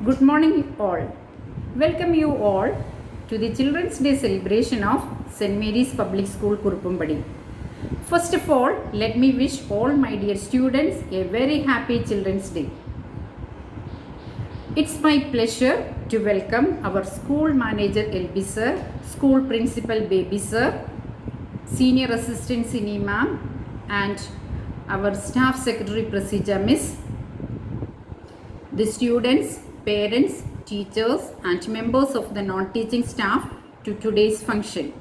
Good morning all. Welcome you all to the Children's Day celebration of St. Mary's Public School Kurupumbadi. First of all, let me wish all my dear students a very happy Children's Day. It's my pleasure to welcome our school manager LB sir, school principal Baby sir, senior assistant Sini ma'am and our staff secretary Prasija miss, the students, parents, teachers and members of the non-teaching staff to today's function.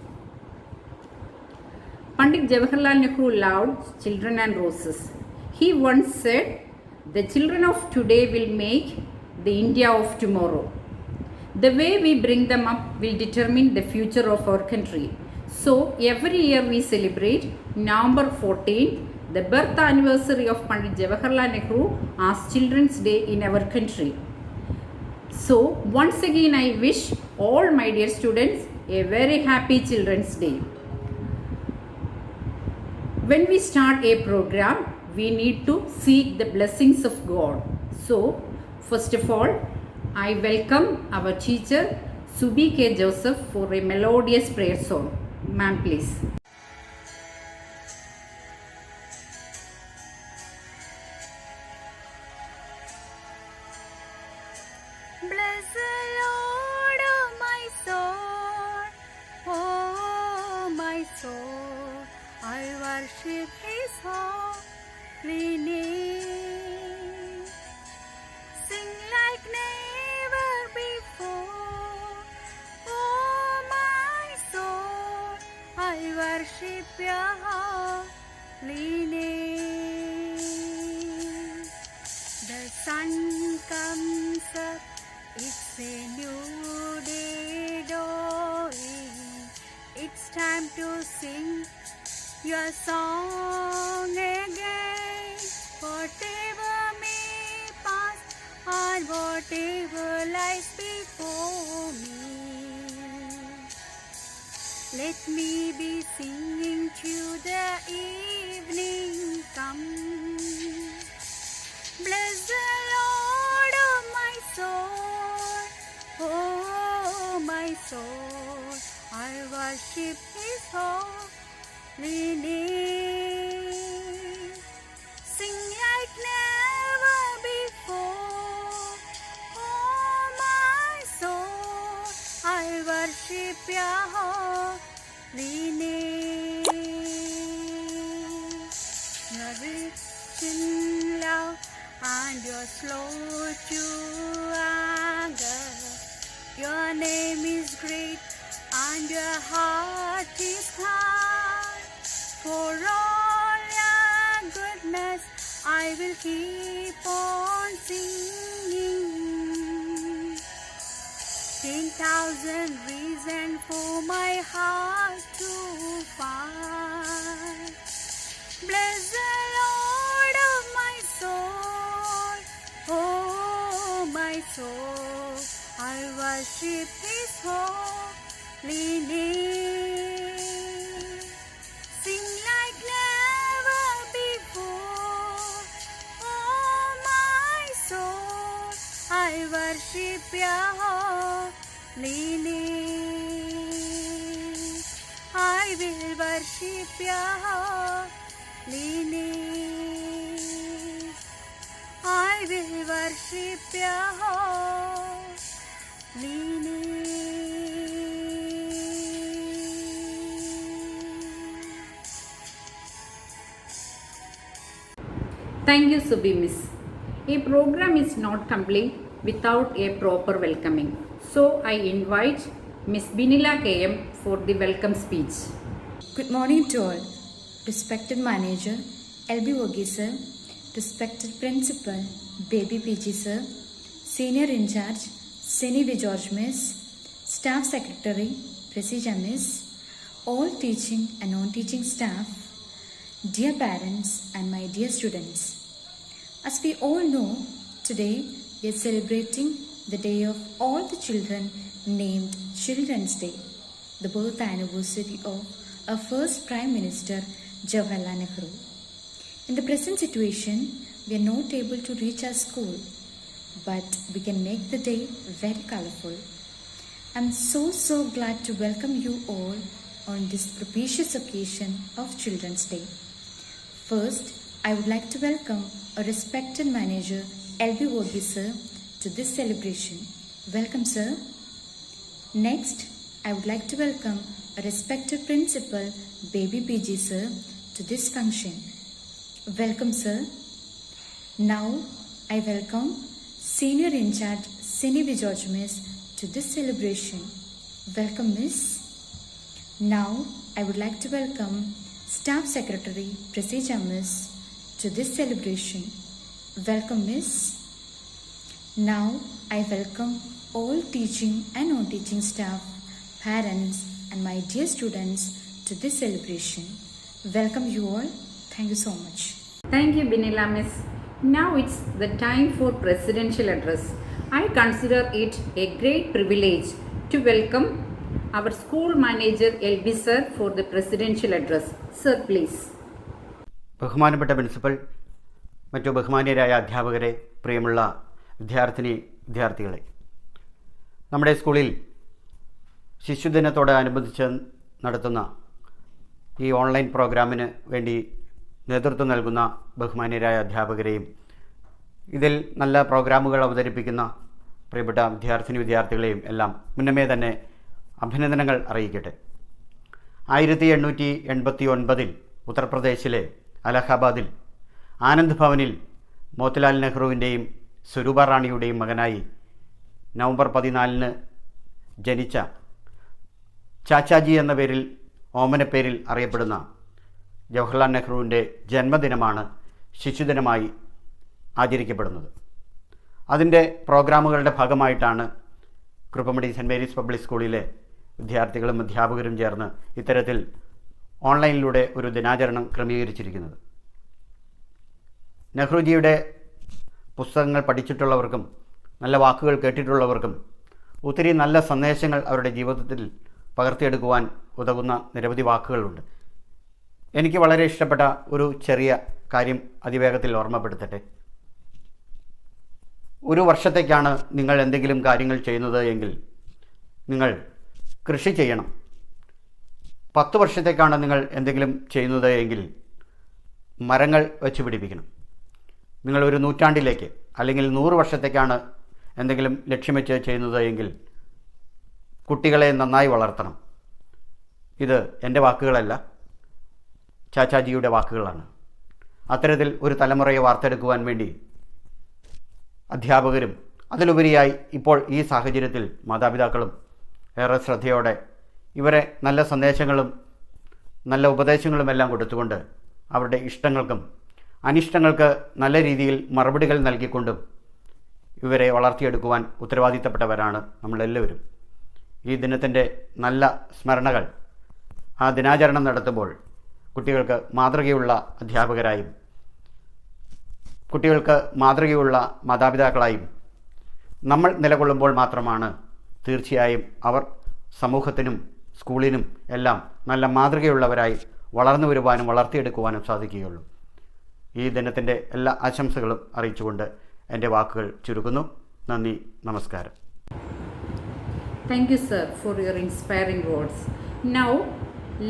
Pandit Jawaharlal Nehru loved children and roses. He once said, "The children of today will make the India of tomorrow. The way we bring them up will determine the future of our country." So every year we celebrate November 14th, the birth anniversary of Pandit Jawaharlal Nehru as Children's Day in our country. So once again I wish all my dear students a very happy Children's Day. When we start a program, we need to seek the blessings of God. So first of all, I welcome our teacher Subi K. Joseph for a melodious prayer song. Ma'am, please. Bless the Lord, oh my soul, oh my soul, I worship His holy name. Sing like never before, oh my soul, I worship Your holy name. The sun comes up, it's a new day dawning. It's time to sing your song again. Whatever may pass or whatever lies before me, let me be singing till the evening come. Bless the Lord, oh my soul, oh my soul, I worship His holy name. Sing like never before, oh my soul, I worship Your holy name. You're rich in love and You're slow to anger. Your name is great and Your heart is kind. For all Your goodness, I will keep on singing. 10,000 reasons for my heart to find. Bless the Lord of my soul, oh my soul, I worship His holy name. Sing like never before, oh my soul, I worship Your holy name. I will worship Your holy name. I will worship Your holy name. Thank you, Subi miss. A program is not complete without a proper welcoming. So I invite Miss Binila KM for the welcome speech. Good morning to all. Respected Manager LB Wogi sir, respected Principal Baby PG sir, Senior In Charge Sini George miss, Staff Secretary Prasija miss, all teaching and non-teaching staff, dear parents and my dear students. As we all know, today we are celebrating the day of all the children named Children's Day, the birth anniversary of our first Prime Minister Jawaharlal Nehru. In the present situation, we are not able to reach our school but we can make the day very colorful. I'm so glad to welcome you all on this propitious occasion of Children's Day. First, I would like to welcome a respected manager, LB Varghese sir, to this celebration. Welcome, sir. Next, I would like to welcome a respected principal, Baby PG sir, to this function. Welcome, sir. Now, I welcome Senior in charge, Sini George Miss, to this celebration. Welcome, Miss. Now, I would like to welcome Staff Secretary, Presija Miss, to this celebration. Welcome, Miss. Now, I welcome all teaching and non-teaching staff, parents, and my dear students to this celebration. Welcome you all. Thank you so much. Thank you, Binila Miss. Now it's the time for presidential address. I consider it a great privilege to welcome our school manager LB sir for the presidential address. Sir, please. ബഹുമാനപ്പെട്ട principal, മറ്റു ബഹുമാന്യരായ അധ്യാപകരെ, പ്രിയമുള്ള വിദ്യാർത്ഥികളെ, നമ്മുടെ സ്കൂളിൽ ശിശുദിനത്തോടനുബന്ധിച്ച് നടത്തുന്ന ഈ ഓൺലൈൻ പ്രോഗ്രാമിന് വേണ്ടി നേതൃത്വം നൽകുന്ന ബഹുമാന്യരായ അധ്യാപകരെയും ഇതിൽ നല്ല പ്രോഗ്രാമുകൾ അവതരിപ്പിക്കുന്ന പ്രിയപ്പെട്ട വിദ്യാർത്ഥികളെയും എല്ലാം മുന്നമേ തന്നെ അഭിനന്ദനങ്ങൾ അറിയിക്കട്ടെ. 1889 ഉത്തർപ്രദേശിലെ അലഹാബാദിൽ ആനന്ദ് ഭവനിൽ മോത്തിലാൽ നെഹ്റുവിൻ്റെയും സ്വരൂപ റാണിയുടെയും മകനായി നവംബർ 14 ജനിച്ച ചാച്ചാജി എന്ന പേരിൽ, ഓമനപ്പേരിൽ അറിയപ്പെടുന്ന ജവഹർലാൽ നെഹ്റുവിൻ്റെ ജന്മദിനമാണ് ശിശുദിനമായി ആചരിക്കപ്പെടുന്നത്. അതിൻ്റെ പ്രോഗ്രാമുകളുടെ ഭാഗമായിട്ടാണ് കുറുപ്പമടി സെൻറ്റ് മേരീസ് പബ്ലിക് സ്കൂളിലെ വിദ്യാർത്ഥികളും അധ്യാപകരും ചേർന്ന് ഇത്തരത്തിൽ ഓൺലൈനിലൂടെ ഒരു ദിനാചരണം ക്രമീകരിച്ചിരിക്കുന്നത്. നെഹ്റുജിയുടെ പുസ്തകങ്ങൾ പഠിച്ചിട്ടുള്ളവർക്കും നല്ല വാക്കുകൾ കേട്ടിട്ടുള്ളവർക്കും ഒത്തിരി നല്ല സന്ദേശങ്ങൾ അവരുടെ ജീവിതത്തിൽ പകർത്തിയെടുക്കുവാൻ ഉതകുന്ന നിരവധി വാക്കുകളുണ്ട്. എനിക്ക് വളരെ ഇഷ്ടപ്പെട്ട ഒരു ചെറിയ കാര്യം അതിവേഗത്തിൽ ഓർമ്മപ്പെടുത്തട്ടെ. ഒരു വർഷത്തേക്കാണ് നിങ്ങൾ എന്തെങ്കിലും കാര്യങ്ങൾ ചെയ്യുന്നത് എങ്കിൽ നിങ്ങൾ കൃഷി ചെയ്യണം. 10 വർഷത്തേക്കാണ് നിങ്ങൾ എന്തെങ്കിലും ചെയ്യുന്നത് എങ്കിൽ മരങ്ങൾ വെച്ച് പിടിപ്പിക്കണം. നിങ്ങൾ ഒരു നൂറ്റാണ്ടിലേക്ക് അല്ലെങ്കിൽ 100 വർഷത്തേക്കാണ് എന്തെങ്കിലും ലക്ഷ്യം വെച്ച് ചെയ്യുന്നത് എങ്കിൽ കുട്ടികളെ നന്നായി വളർത്തണം. ഇത് എൻ്റെ വാക്കുകളല്ല, ചാച്ചാജിയുടെ വാക്കുകളാണ്. അത്തരത്തിൽ ഒരു തലമുറയെ വാർത്തെടുക്കുവാൻ വേണ്ടി അധ്യാപകരും അതിലുപരിയായി ഇപ്പോൾ ഈ സാഹചര്യത്തിൽ മാതാപിതാക്കളും ഏറെ ശ്രദ്ധയോടെ ഇവരെ നല്ല സന്ദേശങ്ങളും നല്ല ഉപദേശങ്ങളുമെല്ലാം കൊടുത്തുകൊണ്ട് അവരുടെ ഇഷ്ടങ്ങൾക്കും അനിഷ്ടങ്ങൾക്ക് നല്ല രീതിയിൽ മറുപടികൾ നൽകിക്കൊണ്ടും ഇവരെ വളർത്തിയെടുക്കുവാൻ ഉത്തരവാദിത്തപ്പെട്ടവരാണ് നമ്മളെല്ലാവരും. ഈ ദിനത്തിൻ്റെ നല്ല സ്മരണകൾ ആ ദിനാചരണം നടത്തുമ്പോൾ കുട്ടികൾക്ക് മാതൃകയുള്ള അധ്യാപകരായും കുട്ടികൾക്ക് മാതൃകയുള്ള മാതാപിതാക്കളായും നമ്മൾ നിലകൊള്ളുമ്പോൾ മാത്രമാണ് തീർച്ചയായും അവർ സമൂഹത്തിനും സ്കൂളിനും എല്ലാം നല്ല മാതൃകയുള്ളവരായി വളർന്നു വരുവാനും വളർത്തിയെടുക്കുവാനും സാധിക്കുകയുള്ളൂ. ഈ ദിനത്തിൻ്റെ എല്ലാ ആശംസകളും അറിയിച്ചുകൊണ്ട് എൻ്റെ വാക്കുകൾ ചുരുക്കുന്നു. നന്ദി, നമസ്കാരം. Thank you, sir, for your inspiring words. Now,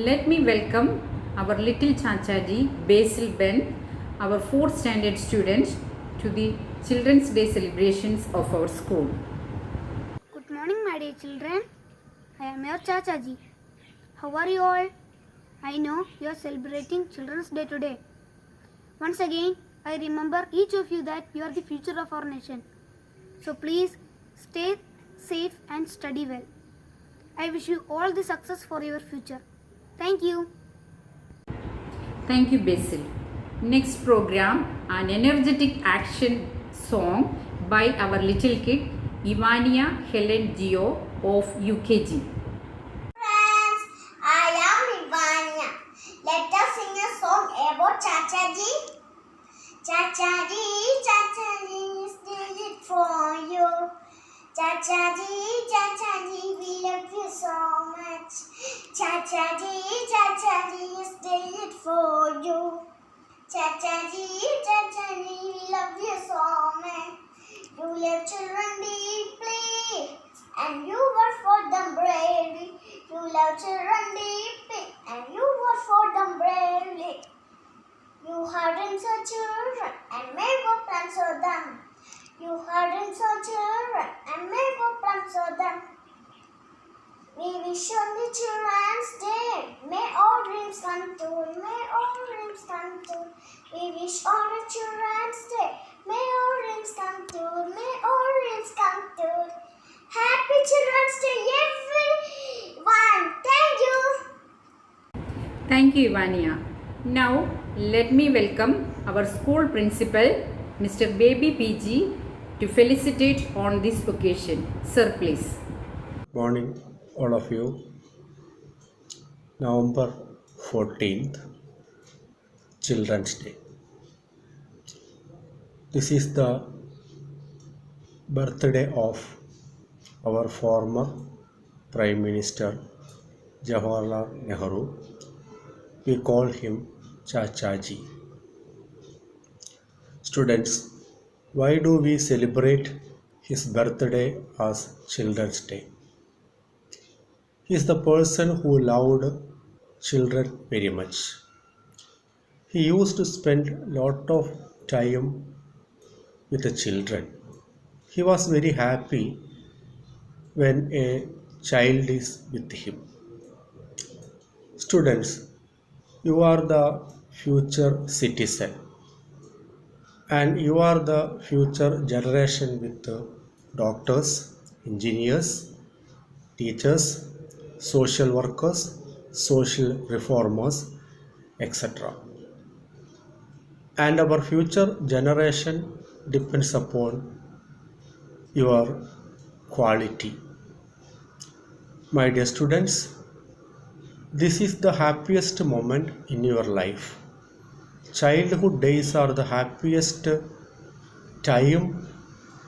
let me welcome our little Chachaji, Basil Ben, our 4th standard student, to the Children's Day celebrations of our school. Good morning, my dear children. I am your Chachaji. How are you all? I know you are celebrating Children's Day today. Once again, I remember each of you that you are the future of our nation. So please stay safe and study well. I wish you all the success for your future. Thank you. Thank you, Basil. Next program, an energetic action song by our little kid, Ivania Helen Gio of UKG. Friends, I am Ivania. Let us sing a song about Chachaji. Chachaji, Chachaji, did it for you. Chachaji, Chachaji, we love you so much. Chachaji, Chachaji, did it for you. Chachaji, Chachaji, we love you so much. You love children deeply, and you work for them bravely. You love children deeply, and you work for them bravely. You have dreams of children and make up plans for them. You have dreams of children and make up plans for them. We wish on the Children's Day, may all dreams come true, may all dreams come true. We wish on the Children's Day, may all dreams come true, may all dreams come true. Happy Children's Day, everyone. Thank you. Thank you, Ivania. Now, let me welcome our school principal, Mr. Baby PG, to felicitate on this occasion. Sir, please. Morning, all of you. November 14th, Children's Day. This is the birthday of our former Prime Minister Jawaharlal Nehru. We call him Chachaji. Students, why do we celebrate his birthday as Children's Day? He is the person who loved children very much. He used to spend a lot of time with the children. He was very happy when a child is with him. Students, you are the future citizen and you are the future generation with doctors, engineers, teachers, social workers, social reformers, etc. And our future generation depends upon your quality. My dear students, this is the happiest moment in your life. Childhood days are the happiest time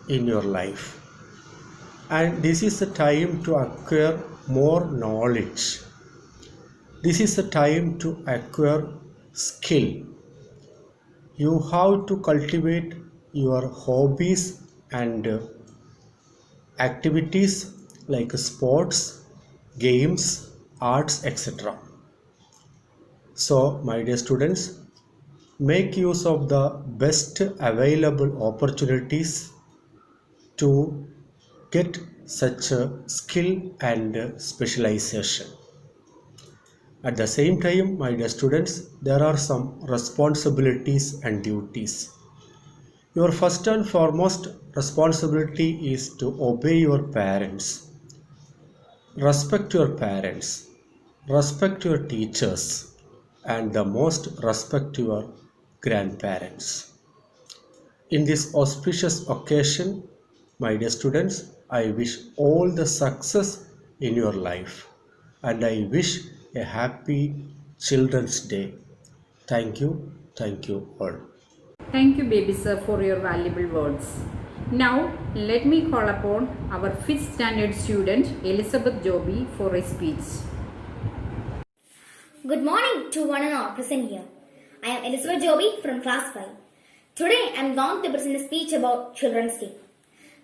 in your life. And this is the time to acquire more knowledge. This is the time to acquire skill. You have to cultivate your hobbies and activities like sports, games, arts, etc. So, my dear students, make use of the best available opportunities to get such a skill and specialization. At the same time, my dear students, there are some responsibilities and duties. Your first and foremost responsibility is to obey your parents. Respect your parents, respect your teachers, and the most respect your grandparents. In this auspicious occasion, my dear students, I wish all the success in your life and I wish a happy Children's Day. Thank you all. Thank you, baby sir, for your valuable words. Now, let me call upon our 5th standard student, Elizabeth Joby, for a speech. Good morning to one and all present here. I am Elizabeth Joby from class 5. Today I am going to present a speech about Children's Day.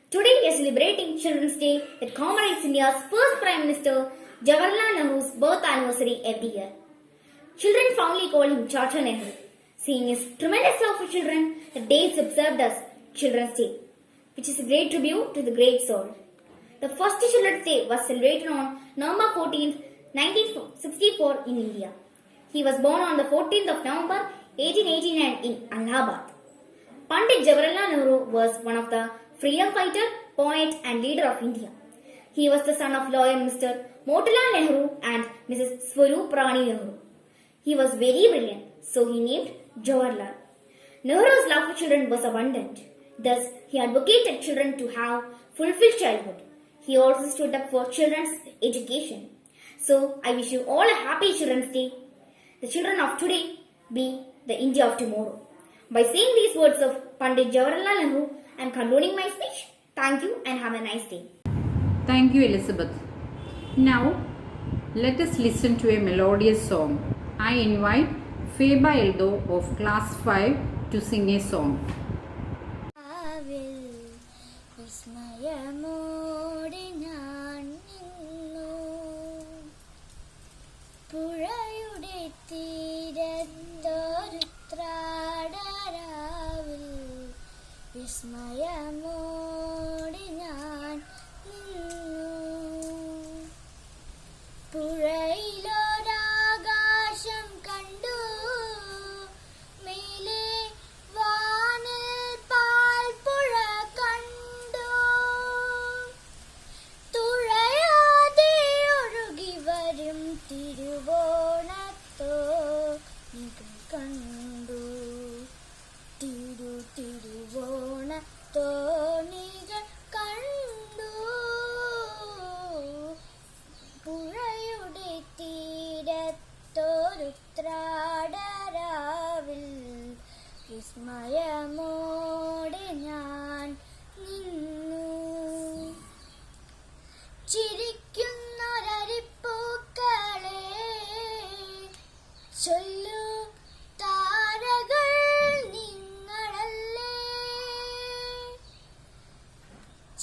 Today we are celebrating Children's Day that commemorates India's first Prime Minister Jawaharlal Nehru's birth anniversary every year. Children fondly call him Chacha Nehru. Seeing his tremendous love for children, the day is observed as Children's Day, which is a great tribute to the great soul. The first Children's Day was celebrated on November 14th, 1964 in India. He was born on the 14th of November 1889 in Allahabad. Pandit Jawaharlal Nehru was one of the freedom fighter, poet and leader of India. He was the son of lawyer Mr. Motilal Nehru and Mrs. Swarup Rani Nehru. He was very brilliant, so he named Jawaharlal. Nehru's love for children was abundant. Thus, he advocated children to have fulfilled childhood. He also stood up for children's education. So, I wish you all a happy Children's Day. The children of today be the India of tomorrow. By saying these words of Pandit Jawaharlal Nehru, I am concluding my speech. Thank you and have a nice day. Thank you, Elizabeth. Now, let us listen to a melodious song. I invite Feba Eldo of class 5 to sing a song. I will കരയിലൊരാകാശം കണ്ടു, മേലെ വാനിൽ പാൽപ്പുഴ കണ്ടു, തുഴയാതെ ഒഴുകി വരും തിരുവോണത്തോണികൾ കണ്ടു, തിരുവോണത്തോണികൾ കണ്ടു. പുഴയുടെ തീരത്തൊരുത്രാടരാവിൽ വിസ്മയമോടെ ഞാൻ നിന്നു. ചിരിക്കുന്നൊരരിപ്പൂക്കളെ ചൊല്ലു താരകൾ നിങ്ങളല്ലേ,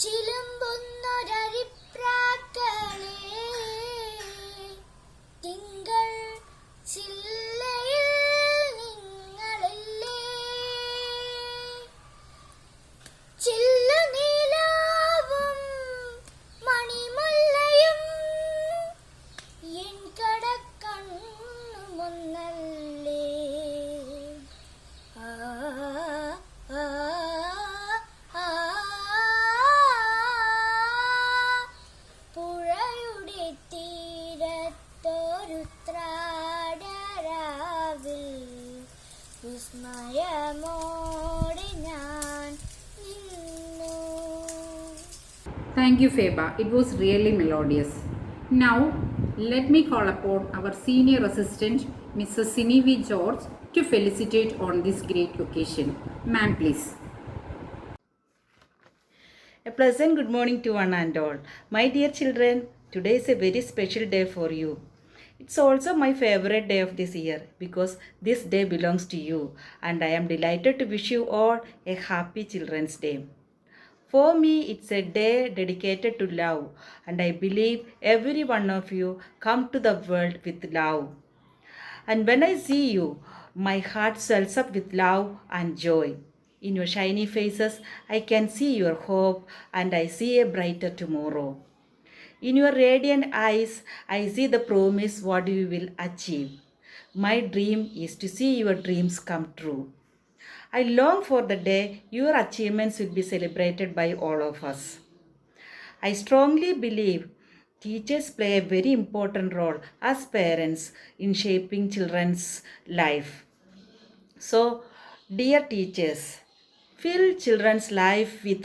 ചിലുമ്പുന്നൊരരിപ്രാക്കളെ തിങ്കൾ ചില്ലയിൽ നിങ്ങളല്ലേ, ചില്ലുനീലാവും മണിമുല്ലയും എൻ കടക്കണ്ണുമൊന്നല്ലേ. ആ ആ ആ പുഴയുടെ തീരത്തൊരുത്രാടരാവിൽ വിസ്മയമോടെ ഞാൻ നിന്നു. Thank you, Feba. It was really melodious. Now, let me call upon our senior assistant, Mrs. Sinivi George, to felicitate on this great occasion. Ma'am, please. A pleasant good morning to one and all. My dear children, today is a very special day for you. It's also my favorite day of this year because this day belongs to you, and I am delighted to wish you all a happy Children's Day. For me, it's a day dedicated to love, and I believe every one of you come to the world with love. And when I see you, my heart swells up with love and joy. In your shiny faces, I can see your hope, and I see a brighter tomorrow. In your radiant eyes, I see the promise what you will achieve. My dream is to see your dreams come true. I long for the day your achievements will be celebrated by all of us. I strongly believe teachers play a very important role as parents in shaping children's life. So, dear teachers, fill children's life with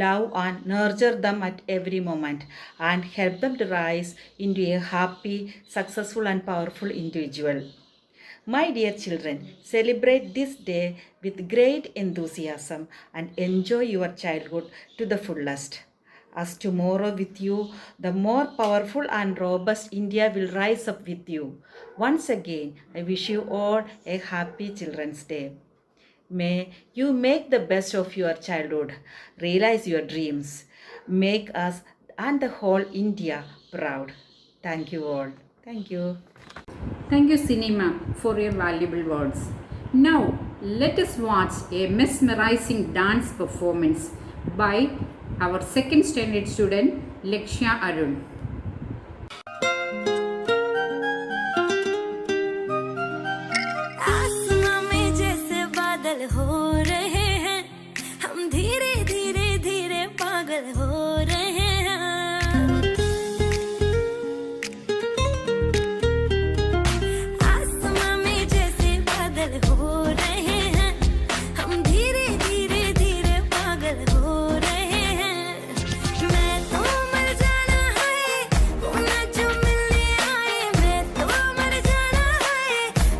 love and nurture them at every moment and help them to rise into a happy, successful and powerful individual. My dear children, celebrate this day with great enthusiasm and enjoy your childhood to the fullest. As tomorrow with you, the more powerful and robust India will rise up with you. Once again, I wish you all a happy Children's Day. May you make the best of your childhood, realize your dreams, make us and the whole India proud. Thank you all. Thank you. Thank you, Cinema, for your valuable words. Now, let us watch a mesmerizing dance performance by our second standard student, Lakshya Arun. आसमां में जैसे बादल हो रहे हैं, हम धीरे धीरे धीरे पागल हो रहे हैं. आसमां में जैसे बादल हो रहे हैं, हम धीरे धीरे धीरे पागल हो रहे हैं. मैं तो मर जाना है, वो ना जो मिलने आए. मैं तो मर जाना है,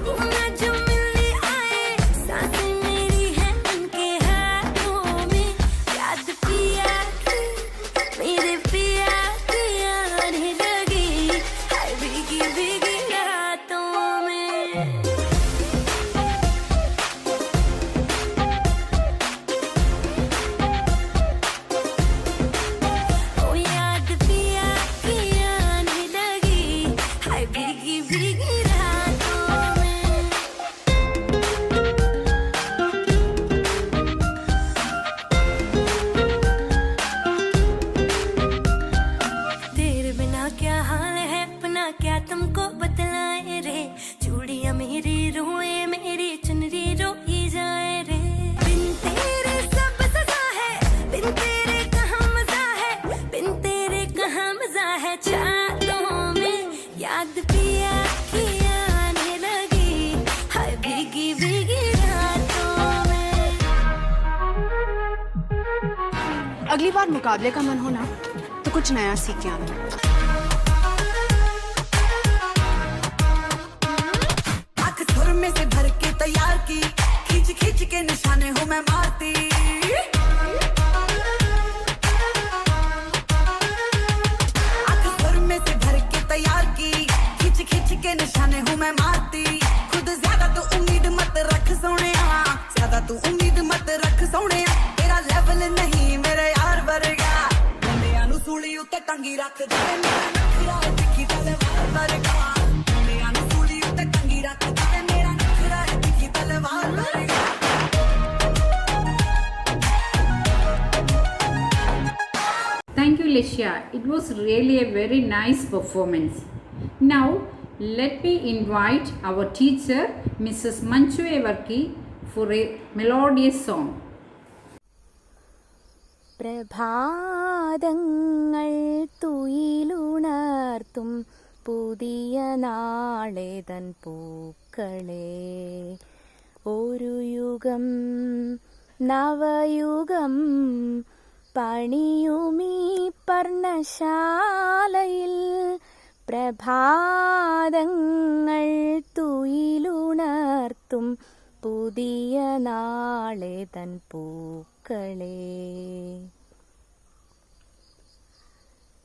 वो ना जो मिलने आए. सांसें मेरी है उनके हाथों में. याद पिया की, मेरे पिया की आने लगी. हाय भीगी भीगी रातों में. ओ याद पिया की आने लगी. हाय भीगी भीगी रातों में. तेरे बिना क्या हाल है अपना, क्या तुमको वो बतलाए रे, चूड़ियां मेरी रोए मेरी चुनरी रोई जाए रे। बिन तेरे सब सजा है, बिन तेरे कहाँ मजा है, बिन तेरे कहाँ मजा है। चाहतों में याद पिया की आने लगी, हाय भीगी भीगी रातों में। अगली बार मुकाबले का मन हो ना तो कुछ नया सीख के आना। आँख सुर में से भर के तैयार की, खींच खींच के निशाने हूँ मैं मारती। आँख सुर में से भर के तैयार की, खींच खींच के निशाने हूँ मैं मारती। खुद ज्यादा तू उम्मीद मत रख सोनिया, ज्यादा तू उम्मीद मत रख सोनिया। तेरा लेवल नहीं मेरे यार वर्गा, मुंडियां नू सूली उत्ते टंगी रख दे। मेरा नखरा है तिखी तलवार वर्गा, मुंडियां नू सूली उत्ते टंगी रख दे। मेरा नखरा है तिखी तलवार वर्गा। Thank you, Lisha. It was really a very nice performance. Now, let me invite our teacher, Mrs. Manchu Evarki, for a melodious song. പ്രഭാതങ്ങൾ തുയിലുണർത്തും പുതിയ നാളെതൻ പൂക്കളെ, ഒരു യുഗം നവയുഗം പണിയുമീ പർണശാലയിൽ. പ്രഭാതങ്ങൾ തുയിലുണർത്തും പുതിയ നാളെതൻ പൂക്കളെ,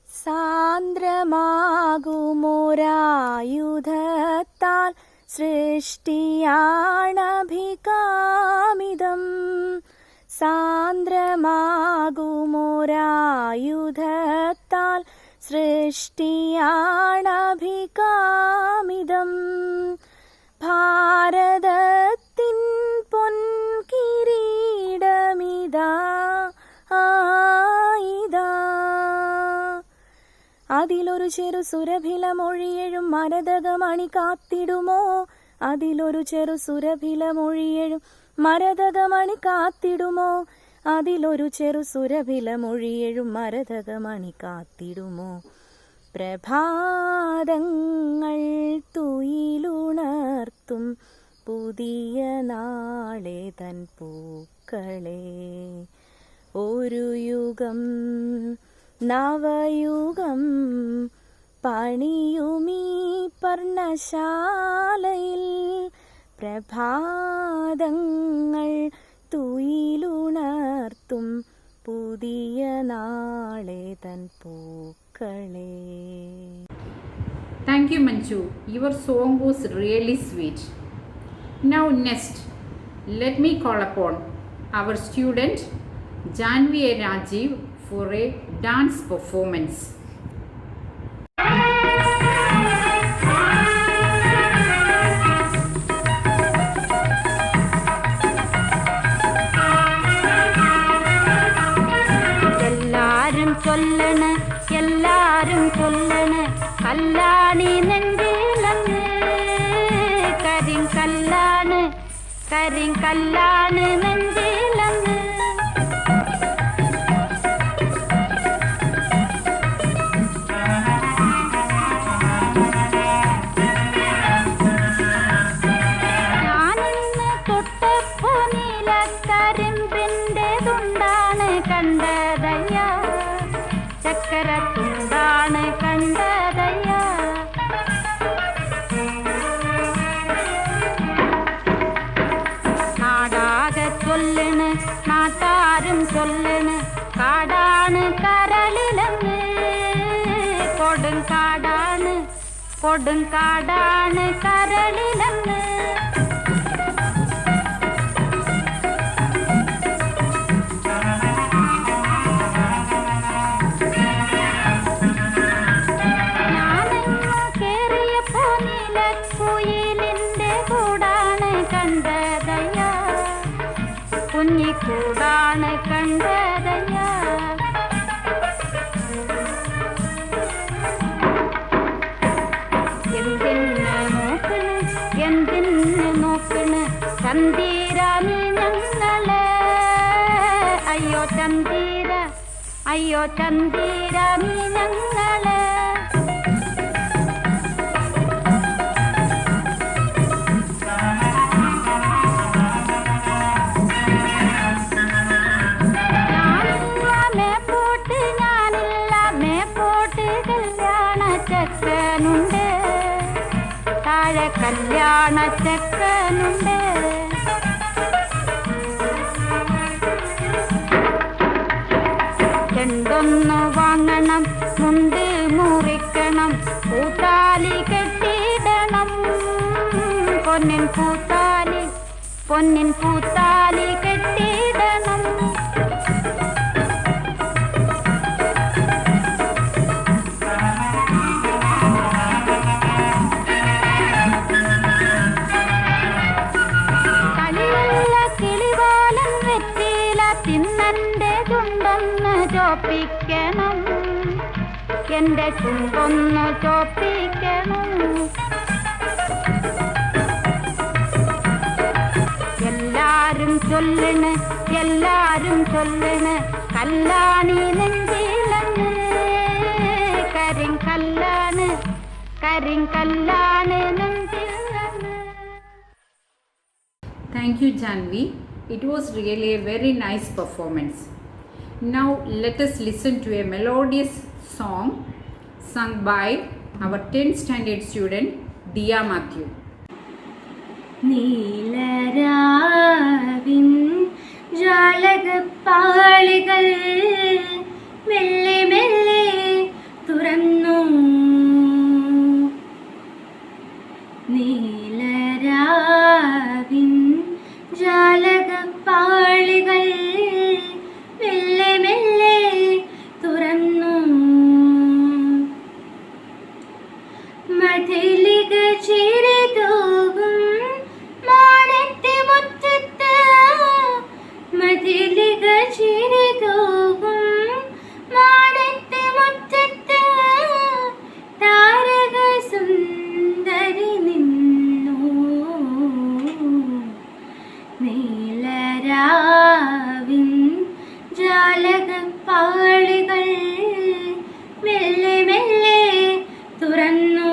സാന്ദ്രമാകുമൊരായുധത്താൽ സൃഷ്ടിയാണഭികാമിതം. സാന്ദ്രമാകുമൊരായുധത്താൽ സൃഷ്ടിയാണഭികാമിതം. ഭാരതത്തിൻ പൊൻകിരീടമിതാ ആയിതാ, അതിലൊരു ചെറു സുരഭിലമൊഴിയെഴും മരതകമണി കാത്തിടുമോ, അതിലൊരു ചെറു സുരഭിലമൊഴിയെഴും മരതകമണി കാത്തിടുമോ, അതിലൊരു ചെറു സുരഭിലമൊഴിയെഴും മരതകമണി കാത്തിടുമോ. പ്രഭാതങ്ങൾ തുയിലുണർത്തും പുതിയ നാളെതൻ പൂക്കളെ, ഒരു യുഗം നവയുഗം പണിയുമീ പർണശാലയിൽ. പ്രഭാതങ്ങൾ തുയിലുണർത്തും പുതിയ നാളെതൻ പൂക്കളെ. Thank you, Manchu. Your song was really sweet. Now, next, let me call upon our student Janvi A. Rajiv for a dance performance. എല്ലാരും ചൊല്ലണ് കല്ലാണി നെഞ്ചിലങ്ങ്, കരിങ്കല്ലാണ് നെഞ്ചിലങ്ങ്. ഞാനിന്ന് തൊട്ടപ്പോ നീലക്കരിമ്പിന്റെ തുണ്ടാണ് കണ്ടതയ്യ, ചക്കരത്തുണ്ടാണ് കണ്ടതയ്യ. നാടാകെ ചൊല്ലണ് നാട്ടാരും ചൊല്ലണ് കാടാണ് കരളിലങ്ങ്, കൊടുങ്കാടാണ് കരളിലങ്ങ്. കുഞ്ഞിക്കൂടാണ് കണ്ടതയ്യ. എന്തിന് തന്നെ നോക്കണ് എന്തിന് നോക്കണ് ചന്തീരാണ് ഞങ്ങളെ അയ്യോ ചന്തീര അയ്യോ ചന്തീരാണ് ഞങ്ങളെ കല്യാണ ചെക്കനുണ്ട് ചെണ്ടൊന്നു വാങ്ങണം മുണ്ട് മുറിക്കണം പൂത്താലി കെട്ടിടണം പൊന്നിൻ പൂത്താലി കെട്ടിടണം ചോപ്പിക്കണം എന്റെ ചുണ്ടൊന്ന് ചോപ്പിക്കണം എല്ലാരും ചൊല്ലണ് കല്ലാണി നെഞ്ചിലെന്ന് കരിങ്കല്ലാണ് നെഞ്ചിലെന്ന്. Thank you, Janvi. It was really a very nice performance. Now let us listen to a melodious song sung by our 10th standard student Dia Matthew. നീലരാവിൻ ജാലകപ്പാളികൾ മെല്ലെ മെല്ലെ തുറന്നു നീലരാവിൻ ജാലകപ്പാളികൾ മെല്ലെ മെല്ലെ തുറന്നു മതിലിക ചിരി തൂകും മാനത്തെ മുറ്റത്ത് മതിലിക ചിരി തൂകും മാനത്തെ മുറ്റത്ത് താരക സുന്ദരി നിന്നു നീലരാവിൻ ജാലകപ്പാളികൾ മെല്ലെ മെല്ലെ തുറന്നു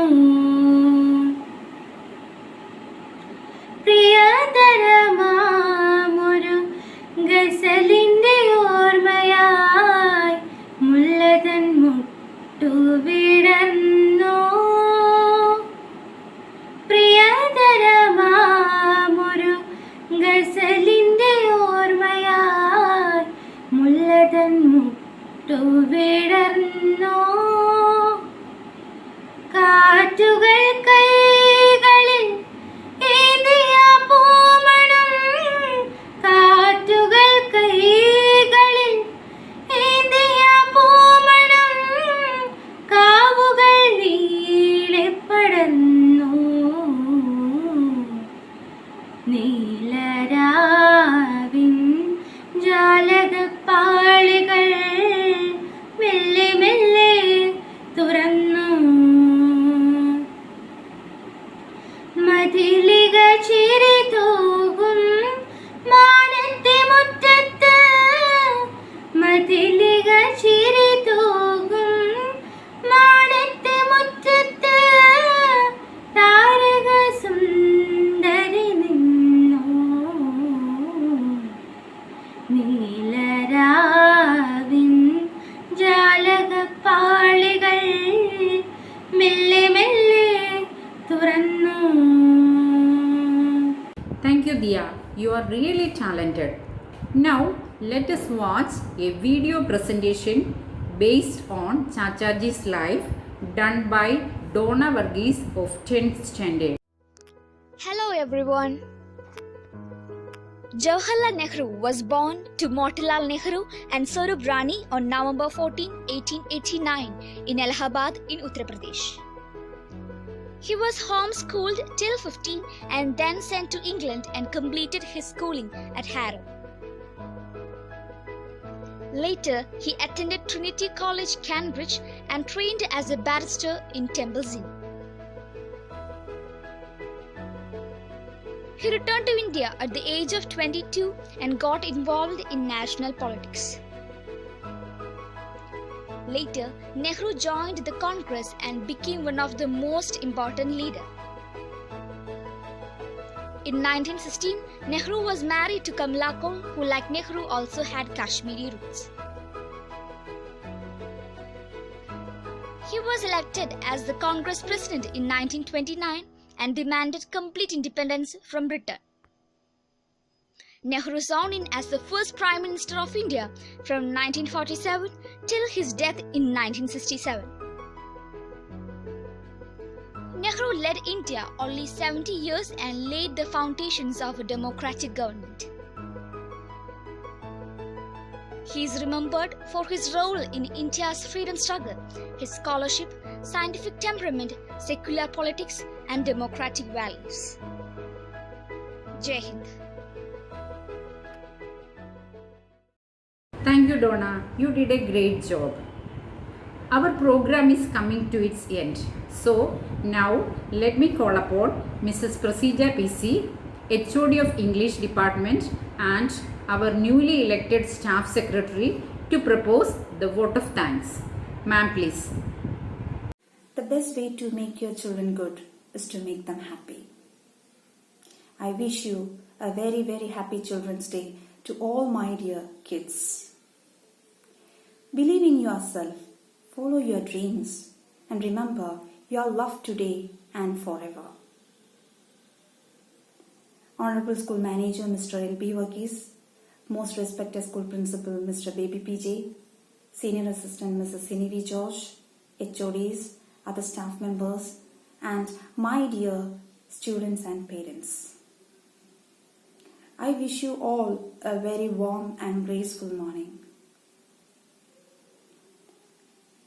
പ്രിയതരമാമൊരു ഗസലിൻ്റെ ഓർമ്മയായി മുല്ലതൻ മുട്ടു വിടർന്നു പ്രിയതരമാമൊരു ഗസലിൻ്റെ ഓർമ്മയായി മുല്ലതൻ മുട്ടു വിടർന്നു കാറ്റുകൾ കൈകളിൽ ഏന്തിയ പൂമണം കാറ്റുകൾ കൈകളിൽ ഏന്തിയ പൂമണം കാവുകൾ നീളെ പടർന്നു നീലരാവിൻ ജാലകപ്പാളികൾ മെല്ലെ മെല്ലെ തുറന്നു മതിലിക ചിരി തൂകും മാനത്തെ മുറ്റത്ത് മതിലിക ചിരി തൂകും മാനത്തെ മുറ്റത്ത് താരക സുന്ദരി നിന്നു നീലരാവിൻ ജാലകപ്പാളികൾ മെല്ലെ മെല്ലെ തുറന്നു. Thank you, Dia. You are really talented. Now let us watch a video presentation based on Chachaji's life done by Donna Varghese of 10th standard. Hello everyone. Jawaharlal Nehru was born to Motilal Nehru and Swarup Rani on November 14, 1889 in Allahabad in Uttar Pradesh. He was homeschooled till 15 and then sent to England and completed his schooling at Harrow. Later, he attended Trinity College, Cambridge and trained as a barrister in Temple Inn. He returned to India at the age of 22 and got involved in national politics. Later, Nehru joined the Congress and became one of the most important leaders. In 1916, Nehru was married to Kamala Kaur, who like Nehru also had Kashmiri roots. He was elected as the Congress president in 1929 and demanded complete independence from Britain. Nehru sworn in as the first Prime Minister of India from 1947 till his death in 1967. Nehru led India only 70 years and laid the foundations of a democratic government. He is remembered for his role in India's freedom struggle, his scholarship, scientific temperament, secular politics, and democratic values. Jai Hind. Thank you, Donna. You did a great job. Our program is coming to its end. So, now let me call upon Mrs. Prasija PC, HOD of English Department, and our newly elected Staff Secretary to propose the vote of thanks. Ma'am, please. The best way to make your children good is to make them happy. I wish you a very, very happy Children's Day to all my dear kids. Believe in yourself, follow your dreams, and remember you are loved today and forever. Honorable School Manager Mr. L.B. Verghese, Most Respected School Principal Mr. Baby PJ, Senior Assistant Mrs. Cindy V. George, HODs, other staff members, and my dear students and parents. I wish you all a very warm and graceful morning.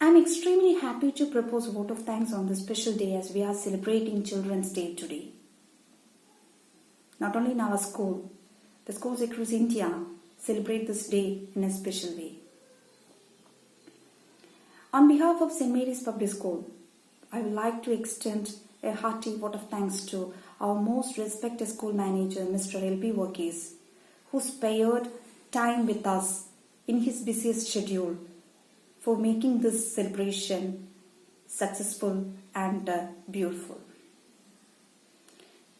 I am extremely happy to propose vote of thanks on this special day as we are celebrating Children's Day today. Not only in our school, the schools across India celebrate this day in a special way. On behalf of St. Mary's Public School, I would like to extend a hearty vote of thanks to our most respected school manager, Mr. L.B. Verghese, who spared time with us in his busiest schedule for making this celebration successful and beautiful.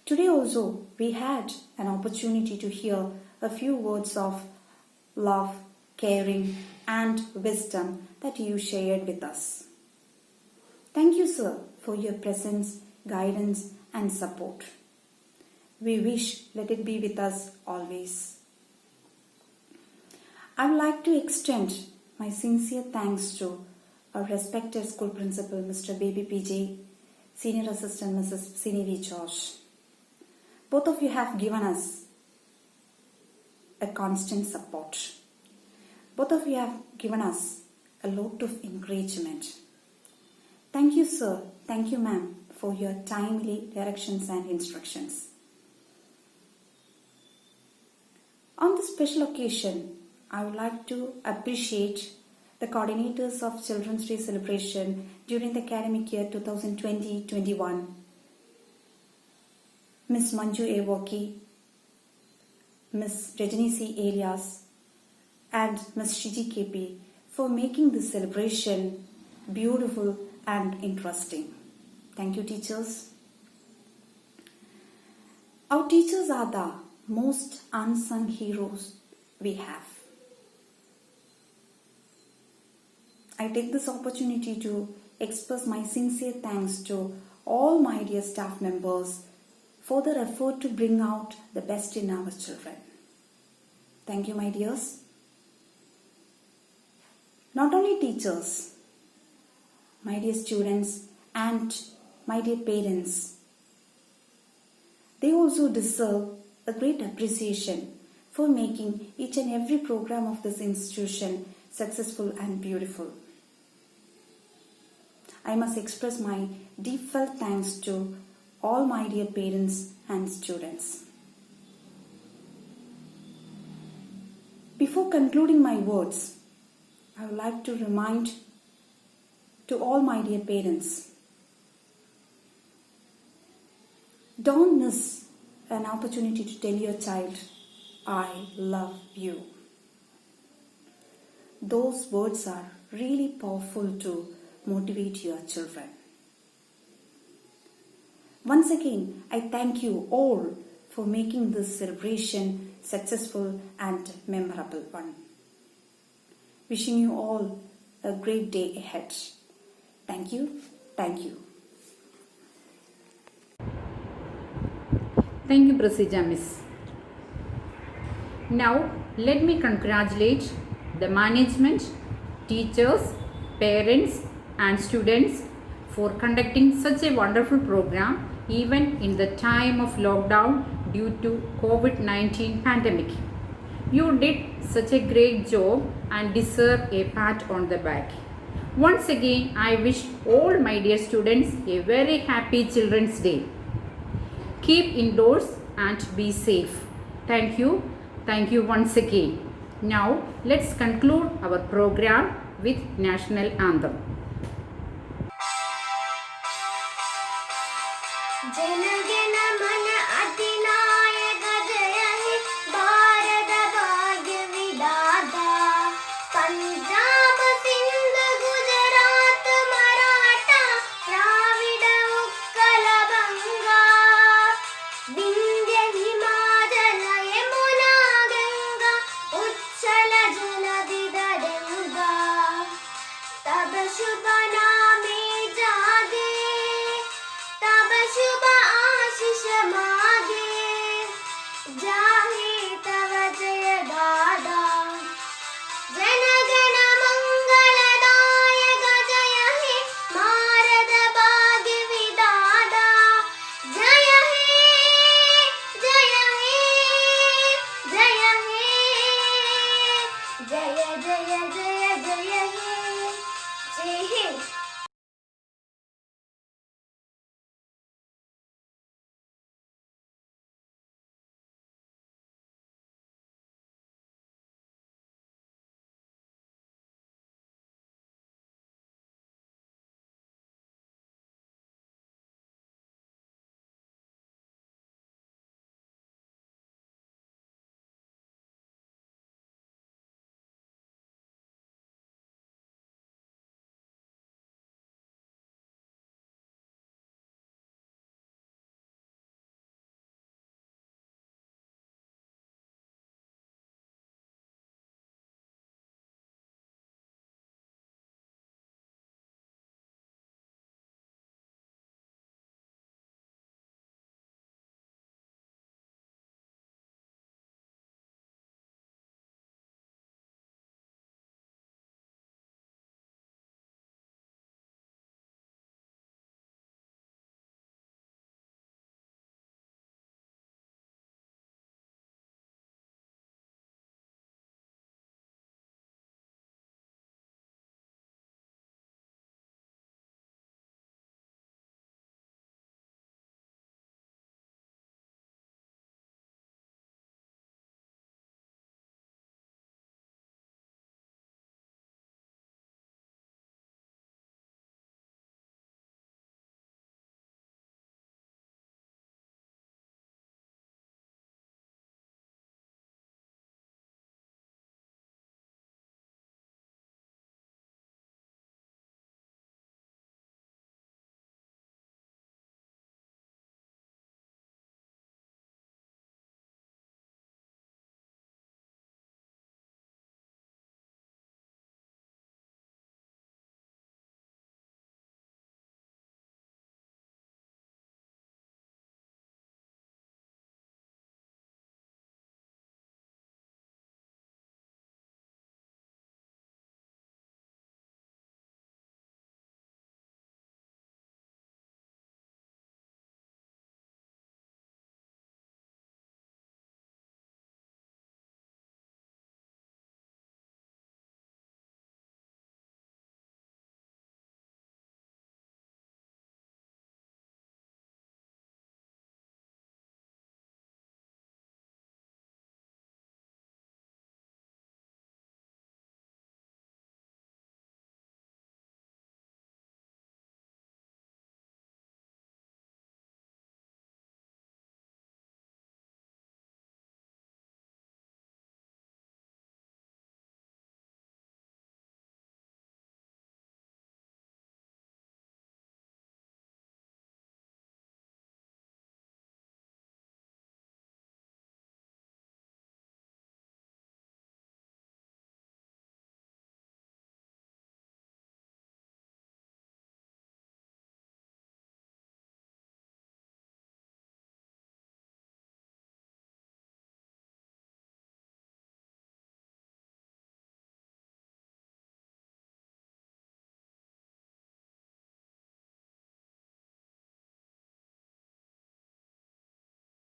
Today also, we had an opportunity to hear a few words of love, caring, and wisdom that you shared with us. Thank you, sir, for your presence, guidance, and support. We wish let it be with us always. I would like to extend my sincere thanks to our respected school principal, Mr. Baby PJ, Senior Assistant Mrs. Cindy V. George. Both of you have given us a constant support. Both of you have given us a lot of encouragement. Thank you, sir. Thank you, ma'am, for your timely directions and instructions. On this special occasion, I would like to appreciate the coordinators of Children's Day celebration during the academic year 2020-21. Ms. Manju A. Woki, Ms. Rajani C. Elias, and Ms. Shiji KP for making this celebration beautiful and interesting. Thank you, teachers. Our teachers are the most unsung heroes we have. I take this opportunity to express my sincere thanks to all my dear staff members for their effort to bring out the best in our children. Thank you, my dears. Not only teachers, my dear students and my dear parents, they also deserve a great appreciation for making each and every program of this institution successful and beautiful. I must express my deep felt thanks to all my dear parents and students. Before concluding my words, I would like to remind to all my dear parents, don't miss an opportunity to tell your child, I love you. Those words are really powerful to motivate your children. Once again, I thank you all for making this celebration successful and memorable one. Wishing you all a great day ahead. Thank you. Thank you. Thank you, Prasija Miss. Now, let me congratulate the management, teachers, parents and students for conducting such a wonderful program even in the time of lockdown due to COVID-19 pandemic. You did such a great job and deserve a pat on the back. Once again, I wish all my dear students a very happy Children's Day. Keep indoors and be safe. Thank you. Thank you once again. Now, let's conclude our program with National Anthem.